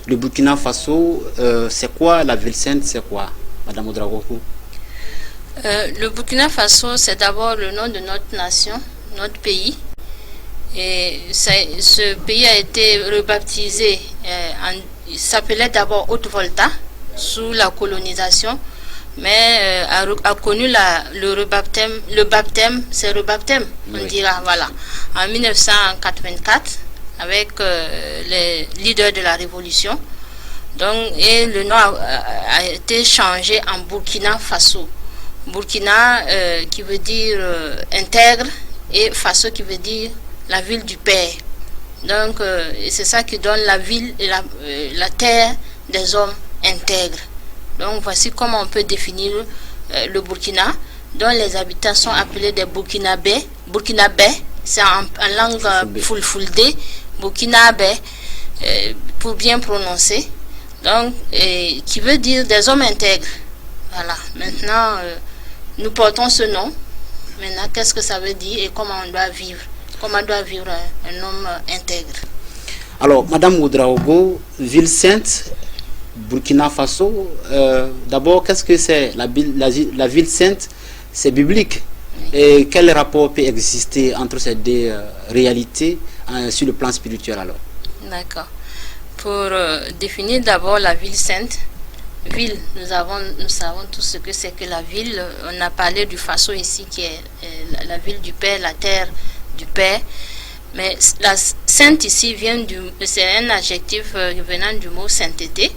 le Burkina Faso, c'est quoi la ville sainte, c'est quoi, Madame Ouedraogo? Le Burkina Faso, c'est d'abord le nom de notre nation, notre pays. Et ce pays a été rebaptisé, il s'appelait d'abord Haute-Volta, sous la colonisation, mais a connu le baptême, c'est le baptême, on dira, voilà, en 1984, avec les leaders de la révolution. Donc, et le nom a été changé en Burkina Faso. Burkina qui veut dire intègre, et Faso qui veut dire la ville du Père. Donc, c'est ça qui donne la ville, la terre des hommes intègres. Donc, voici comment on peut définir le Burkina, dont les habitants sont appelés des Burkinabés. Burkinabés, c'est en langue fulfulde, Burkinabés, pour bien prononcer. Donc, qui veut dire des hommes intègres. Voilà. Maintenant, nous portons ce nom. Maintenant, qu'est-ce que ça veut dire et comment on doit vivre? Comment doit vivre un homme intègre? Alors, Madame Ouedraogo, ville sainte, Burkina Faso, d'abord, qu'est-ce que c'est la ville sainte? C'est biblique. Oui. Et quel rapport peut exister entre ces deux réalités sur le plan spirituel alors? D'accord. Pour définir d'abord la ville sainte, ville, nous savons tout ce que c'est que la ville. On a parlé du Faso ici, qui est la ville du Père, la terre du Père. Mais la sainte ici c'est un adjectif venant du mot sainteté.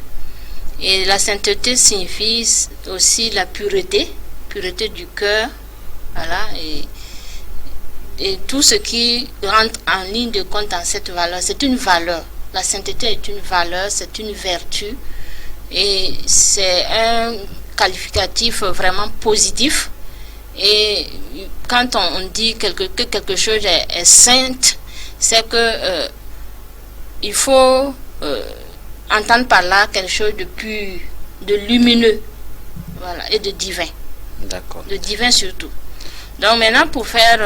Et la sainteté signifie aussi la pureté du cœur. Voilà. Et tout ce qui rentre en ligne de compte dans cette valeur, c'est une valeur. La sainteté est une valeur, c'est une vertu. Et c'est un qualificatif vraiment positif. Et quand on dit que quelque chose est sainte, c'est que il faut entendre par là quelque chose de pur, de lumineux, voilà, et de divin. D'accord. De divin surtout. Donc maintenant, pour faire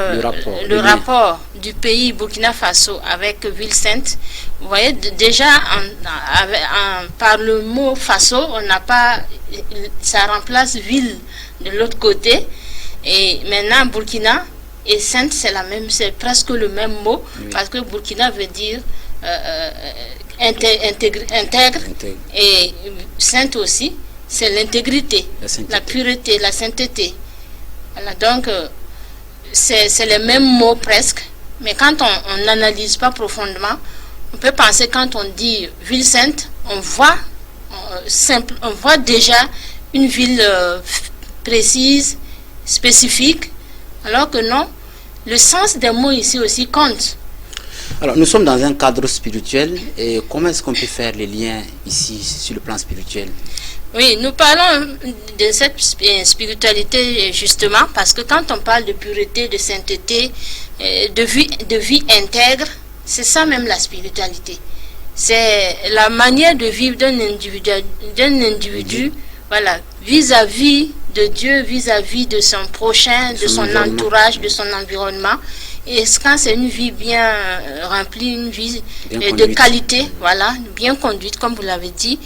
le rapport du pays Burkina Faso avec ville sainte, vous voyez, déjà par le mot Faso, on n'a pas, ça remplace ville de l'autre côté. Et maintenant, Burkina et sainte, c'est presque le même mot, oui. Parce que Burkina veut dire intègre, et sainte aussi, c'est l'intégrité, la pureté, la sainteté. Voilà, donc, c'est les mêmes mots presque, mais quand on n'analyse pas profondément, on peut penser, quand on dit ville sainte, on voit déjà une ville précise, spécifique, alors que non, le sens des mots ici aussi compte. Alors, nous sommes dans un cadre spirituel, et comment est-ce qu'on peut faire les liens ici sur le plan spirituel? Oui, nous parlons de cette spiritualité justement parce que quand on parle de pureté, de sainteté, de vie intègre, c'est ça même la spiritualité. C'est la manière de vivre d'un individu, voilà, vis-à-vis de Dieu, vis-à-vis de son prochain, de son entourage, de son environnement. Et quand c'est une vie bien remplie, une vie de qualité, voilà, bien conduite, comme vous l'avez dit,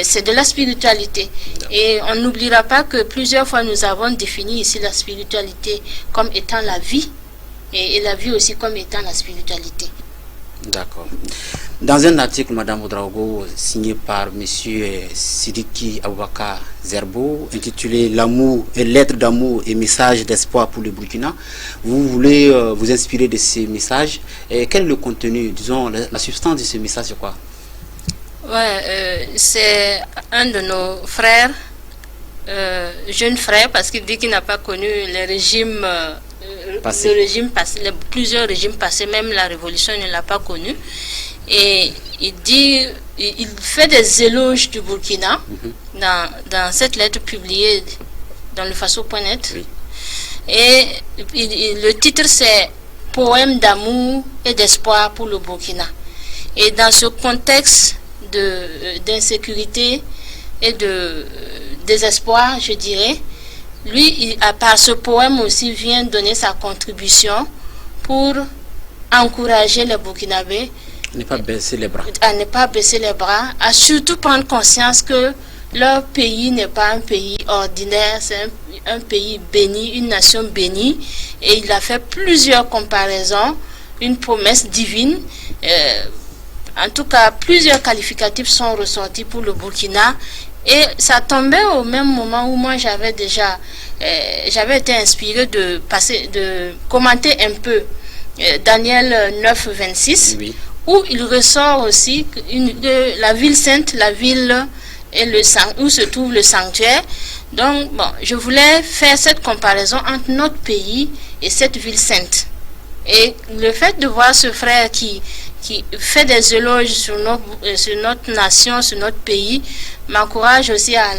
c'est de la spiritualité. Et on n'oubliera pas que plusieurs fois nous avons défini ici la spiritualité comme étant la vie, et la vie aussi comme étant la spiritualité. D'accord. Dans un article, Madame Ouedraogo, signé par M. Sidiki Aboubakar Zerbo, intitulé L'amour et lettres d'amour et messages d'espoir pour le Burkina, vous voulez vous inspirer de ces messages. Et quel est le contenu, disons, la substance de ce message, c'est quoi? Ouais, c'est un de nos frères, jeune frère, parce qu'il dit qu'il n'a pas connu les régimes plusieurs régimes passés, même la révolution il ne l'a pas connu. Et il fait des éloges du Burkina dans cette lettre publiée dans le Faso.net. Oui. Et le titre c'est Poème d'amour et d'espoir pour le Burkina. Et dans ce contexte d'insécurité et de désespoir, je dirais, lui, par ce poème aussi, vient donner sa contribution pour encourager les Burkinabés Ne pas baisser les bras. À ne pas baisser les bras, à surtout prendre conscience que leur pays n'est pas un pays ordinaire, c'est un pays béni, une nation bénie. Et il a fait plusieurs comparaisons, une promesse divine. En tout cas, plusieurs qualificatifs sont ressortis pour le Burkina. Et ça tombait au même moment où moi j'avais été inspiré de commenter un peu Daniel 9, 26, oui, où il ressort aussi la ville sainte, la ville et où se trouve le sanctuaire. Donc, bon, je voulais faire cette comparaison entre notre pays et cette ville sainte. Et le fait de voir ce frère qui fait des éloges sur notre nation, sur notre pays, m'encourage aussi à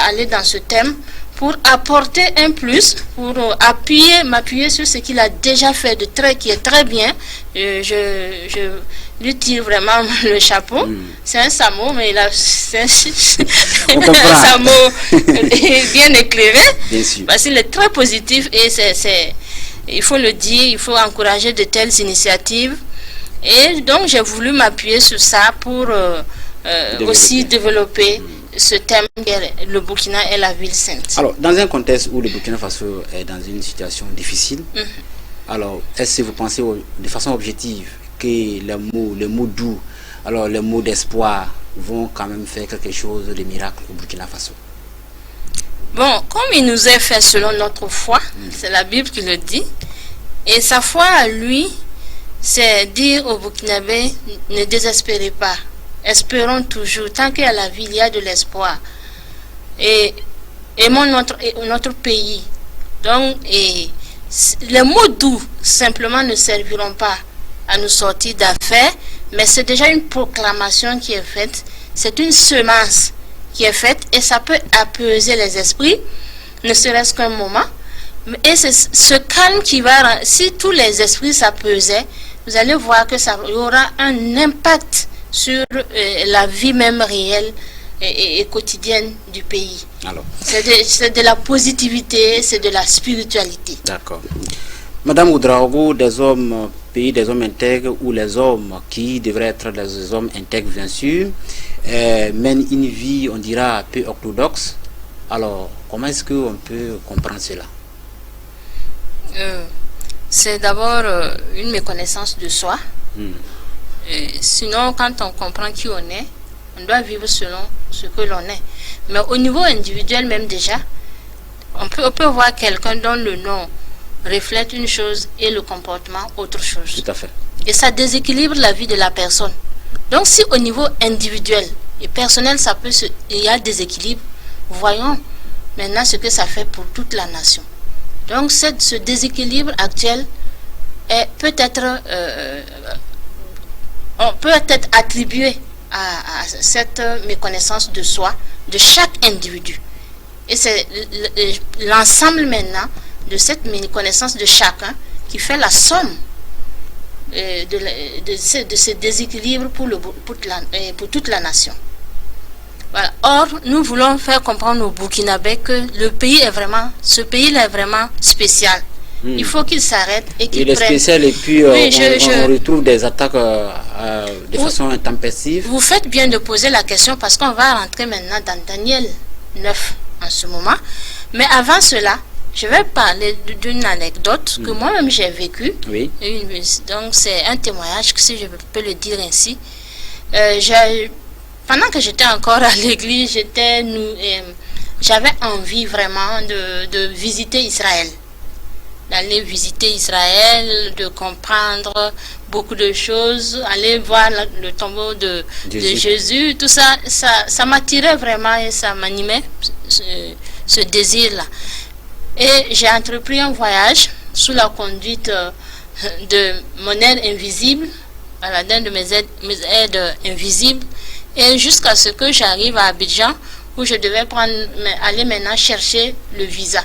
aller dans ce thème pour apporter un plus, pour m'appuyer sur ce qu'il a déjà fait qui est très bien. Je lui tire vraiment le chapeau. C'est un Samo, mais c'est un Samo bien éclairé. Bien sûr. Parce qu'il est très positif et il faut le dire, il faut encourager de telles initiatives. Et donc j'ai voulu m'appuyer sur ça pour aussi développer ce thème, le Burkina et la ville sainte. Alors, dans un contexte où le Burkina Faso est dans une situation difficile, alors est-ce que vous pensez de façon objective que les mots doux, alors les mots d'espoir vont quand même faire quelque chose de miracle au Burkina Faso? Bon, comme il nous est fait selon notre foi, c'est la Bible qui le dit, et sa foi à lui, c'est dire aux Burkinabés, ne désespérez pas, espérons toujours, tant qu'il y a la vie, il y a de l'espoir. Et aimons notre pays. Donc, les mots doux simplement ne serviront pas à nous sortir d'affaires, mais c'est déjà une proclamation qui est faite, c'est une semence qui est faite et ça peut apaiser les esprits, ne serait-ce qu'un moment. Et c'est ce calme qui va, si tous les esprits s'apaisaient, vous allez voir que ça y aura un impact sur la vie même réelle et quotidienne du pays. C'est de la positivité, c'est de la spiritualité. D'accord. Madame Ouedraogo, pays des hommes intègres, ou les hommes qui devraient être des hommes intègres bien sûr, mènent une vie, on dira, peu orthodoxe. Alors, comment est-ce qu'on peut comprendre cela? C'est d'abord une méconnaissance de soi. Sinon, quand on comprend qui on est, on doit vivre selon ce que l'on est. Mais au niveau individuel même déjà, on peut voir quelqu'un dont le nom reflète une chose et le comportement autre chose. Tout à fait. Et ça déséquilibre la vie de la personne. Donc si au niveau individuel et personnel, il y a déséquilibre, voyons maintenant ce que ça fait pour toute la nation. Donc ce déséquilibre actuel peut être attribué à cette méconnaissance de soi de chaque individu. Et c'est l'ensemble maintenant de cette méconnaissance de chacun qui fait la somme de ce déséquilibre pour toute la nation. Voilà. Or, nous voulons faire comprendre aux Burkinabés que ce pays-là est vraiment spécial. Il faut qu'il s'arrête et qu'il prenne. Il est spécial et puis on retrouve des attaques de façon intempestive. Vous faites bien de poser la question parce qu'on va rentrer maintenant dans Daniel 9 en ce moment. Mais avant cela, je vais parler d'une anecdote que moi-même j'ai vécue. Oui. Donc c'est un témoignage, si je peux le dire ainsi. Pendant que j'étais encore à l'église, j'avais envie vraiment de visiter Israël. D'aller visiter Israël, de comprendre beaucoup de choses, aller voir le tombeau de Jésus, tout ça, ça m'attirait vraiment et ça m'animait, ce désir-là. Et j'ai entrepris un voyage sous la conduite de mon aide invisible, d'un de mes aides invisibles, et jusqu'à ce que j'arrive à Abidjan, où je devais aller maintenant chercher le visa.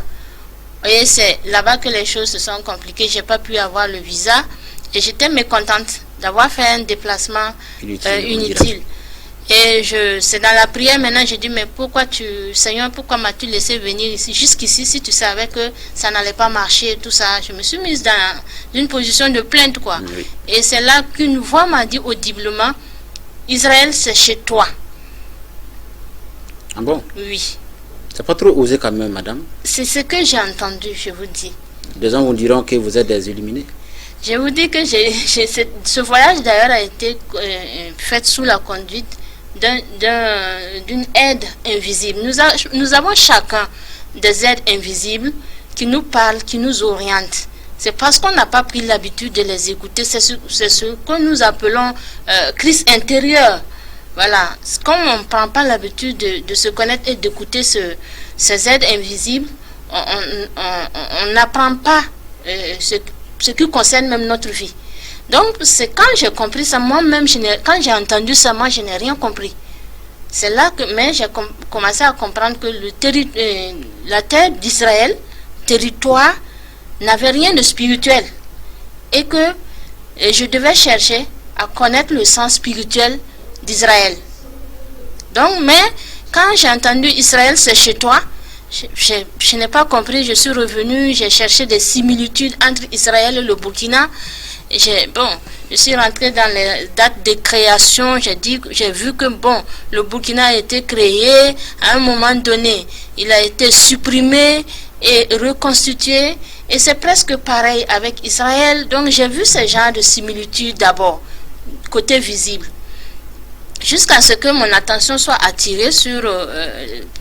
Et c'est là-bas que les choses se sont compliquées. Je n'ai pas pu avoir le visa et j'étais mécontente d'avoir fait un déplacement inutile. Et c'est dans la prière maintenant, je dis, mais Seigneur, pourquoi m'as-tu laissé venir ici, jusqu'ici, si tu savais que ça n'allait pas marcher, tout ça. Je me suis mise dans une position de plainte, quoi. Oui. Et c'est là qu'une voix m'a dit audiblement, Israël, c'est chez toi. Ah bon? Oui. C'est pas trop osé quand même, madame. C'est ce que j'ai entendu, je vous dis. Des gens vous diront que vous êtes des illuminés. Je vous dis que ce voyage d'ailleurs a été fait sous la conduite d'une aide invisible. Nous avons chacun des aides invisibles qui nous parlent, qui nous orientent. C'est parce qu'on n'a pas pris l'habitude de les écouter. C'est ce que nous appelons crise intérieure. Voilà. Comme on ne prend pas l'habitude de se connaître et d'écouter ces aides invisibles, on n'apprend pas ce qui concerne même notre vie. Donc, c'est quand j'ai compris ça, moi-même, quand j'ai entendu ça, moi, je n'ai rien compris. C'est là que j'ai commencé à comprendre que la terre d'Israël, territoire, n'avait rien de spirituel. Et que je devais chercher à connaître le sens spirituel d'Israël. Donc, mais quand j'ai entendu Israël, c'est chez toi, je n'ai pas compris, je suis revenu, j'ai cherché des similitudes entre Israël et le Burkina. Je suis rentré dans les dates de création, j'ai vu que le Burkina a été créé à un moment donné, il a été supprimé et reconstitué, et c'est presque pareil avec Israël. Donc j'ai vu ce genre de similitudes d'abord, côté visible, jusqu'à ce que mon attention soit attirée sur,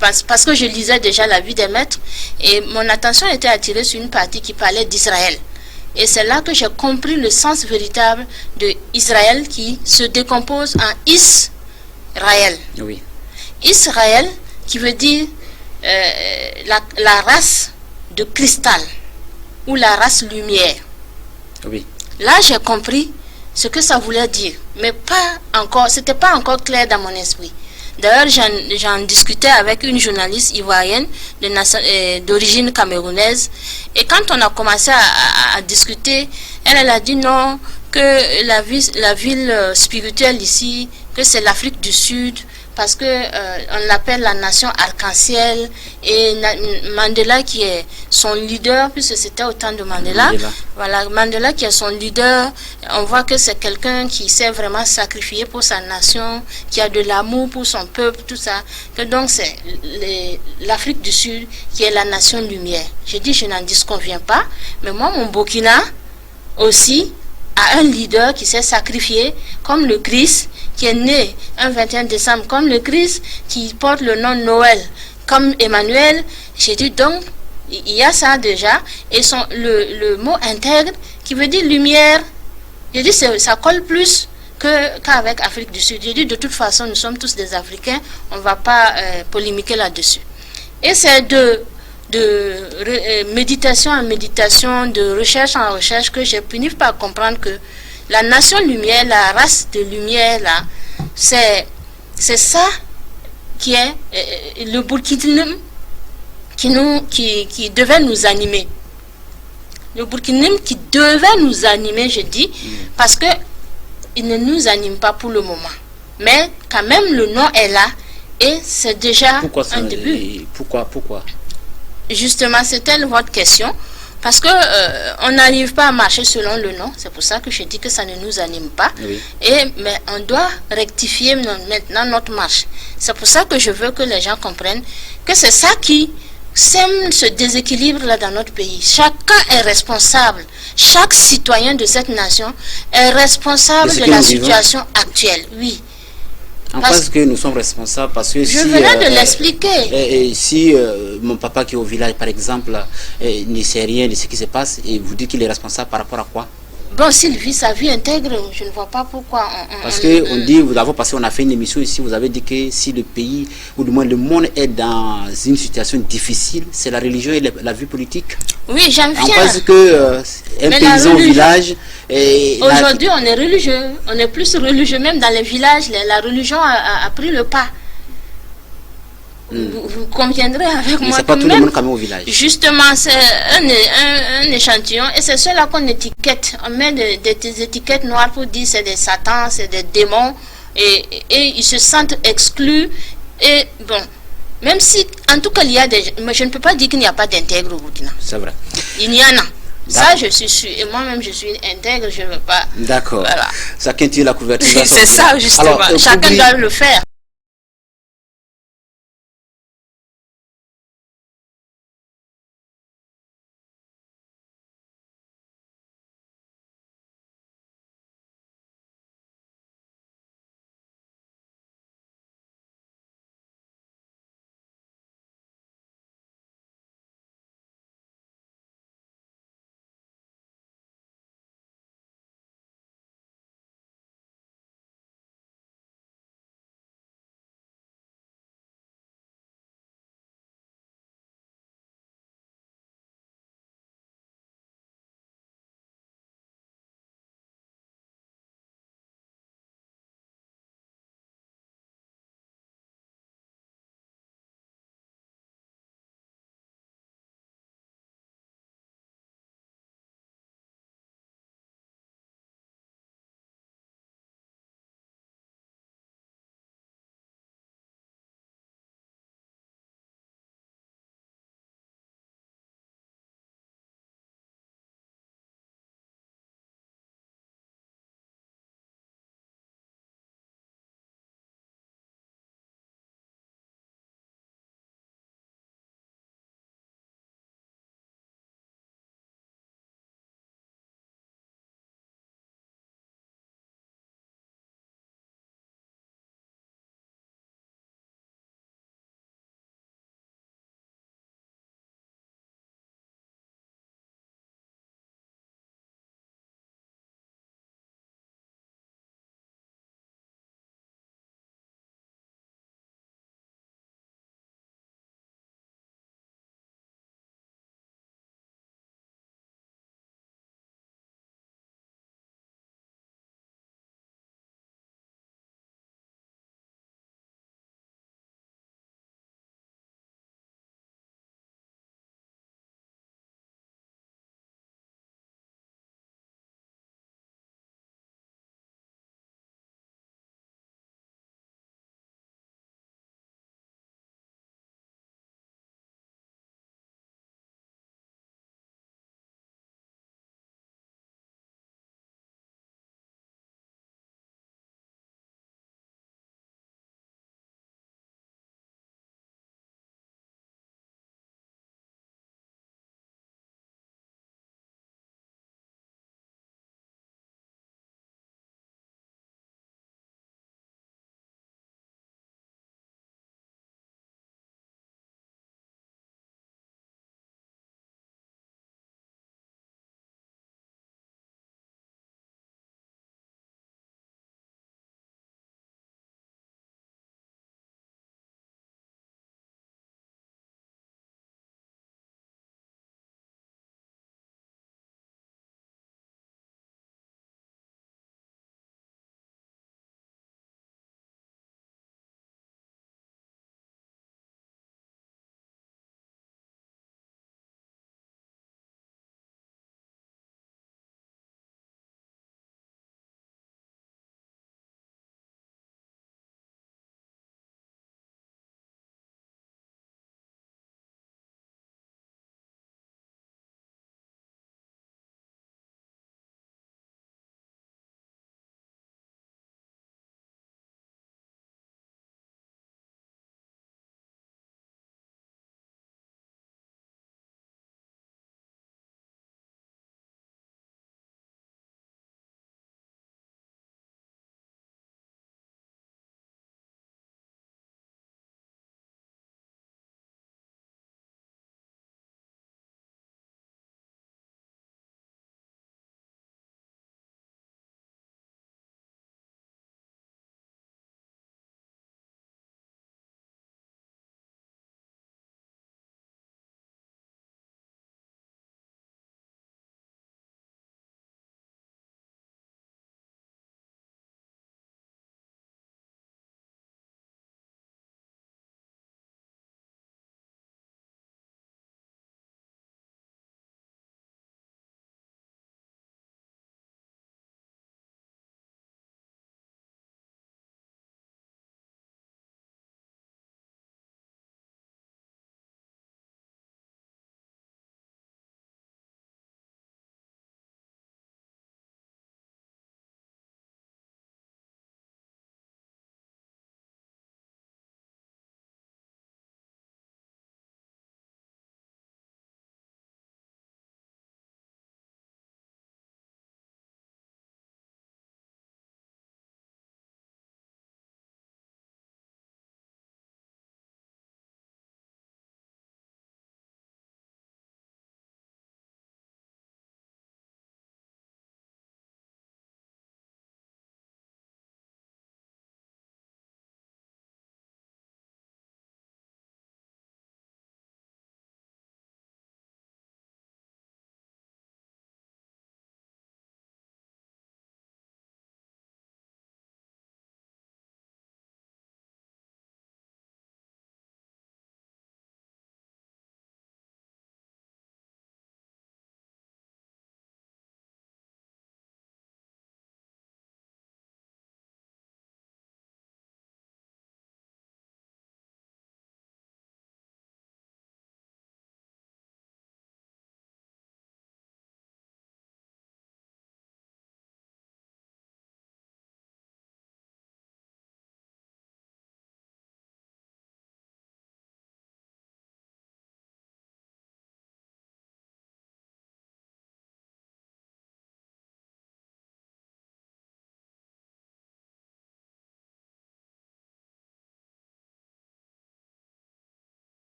parce que je lisais déjà la vie des maîtres, et mon attention était attirée sur une partie qui parlait d'Israël. Et c'est là que j'ai compris le sens véritable de Israël, qui se décompose en Israël. Oui. Israël, qui veut dire la race de cristal, ou la race lumière. Oui. Là, j'ai compris ce que ça voulait dire, mais c'était pas encore clair dans mon esprit. D'ailleurs, j'en discutais avec une journaliste ivoirienne d'origine camerounaise, et quand on a commencé à discuter, elle a dit non, que la ville spirituelle ici, que c'est l'Afrique du Sud, parce que on l'appelle la nation arc-en-ciel, et Mandela qui est son leader, puisque c'était au temps de Mandela. Voilà, Mandela qui est son leader, on voit que c'est quelqu'un qui s'est vraiment sacrifié pour sa nation, qui a de l'amour pour son peuple, tout ça. Que donc c'est l'Afrique du Sud qui est la nation lumière. Je dis, je n'en disconviens pas, mais moi, mon Burkina aussi a un leader qui s'est sacrifié, comme le Christ, qui est né un 21 décembre, comme le Christ, qui porte le nom Noël, comme Emmanuel. J'ai dit donc, il y a ça déjà, et le mot intègre, qui veut dire lumière. J'ai dit, ça colle plus qu'avec Afrique du Sud. J'ai dit, de toute façon, nous sommes tous des Africains, on ne va pas polémiquer là-dessus. Et c'est de méditation en méditation, de recherche en recherche, que j'ai fini par comprendre que la nation lumière, la race de lumière, là, c'est ça qui est le Burkinim qui devait nous animer. Le Burkinim qui devait nous animer, je dis, parce que il ne nous anime pas pour le moment. Mais quand même, le nom est là, et c'est déjà un début. Pourquoi? Justement, c'était votre question. Parce que on n'arrive pas à marcher selon le nom. C'est pour ça que je dis que ça ne nous anime pas. Oui. Mais on doit rectifier maintenant notre marche. C'est pour ça que je veux que les gens comprennent que c'est ça qui sème ce déséquilibre là dans notre pays. Chacun est responsable. Chaque citoyen de cette nation est responsable de la situation actuelle. Oui. En face que nous sommes responsables, parce que je venais de l'expliquer. Si mon papa qui est au village, par exemple, ne sait rien de ce qui se passe, et vous dites qu'il est responsable par rapport à quoi? Bon, s'il vit sa vie intègre, je ne vois pas pourquoi. Parce qu'on dit, vous avez passé, on a fait une émission ici, vous avez dit que si le pays, ou du moins le monde est dans une situation difficile, c'est la religion et la vie politique. Oui, j'en viens. On pense que un paysan au village... Aujourd'hui, on est religieux. On est plus religieux, même dans les villages, la religion a pris le pas. Vous conviendrez avec moi. C'est pas tout le monde quand même au village. Justement, c'est un échantillon, et c'est cela qu'on étiquette. On met des étiquettes noires pour dire c'est des satans, c'est des démons. et ils se sentent exclus. Et bon, même si, en tout cas, il y a des... Mais je ne peux pas dire qu'il n'y a pas d'intègre au Burkina. C'est vrai. Il y en a. Ça, je suis sûre. Et moi-même, je suis intègre, je ne veux pas... D'accord. Voilà. Chacun tire la couverture. C'est ça, justement. Alors, chacun doit le faire.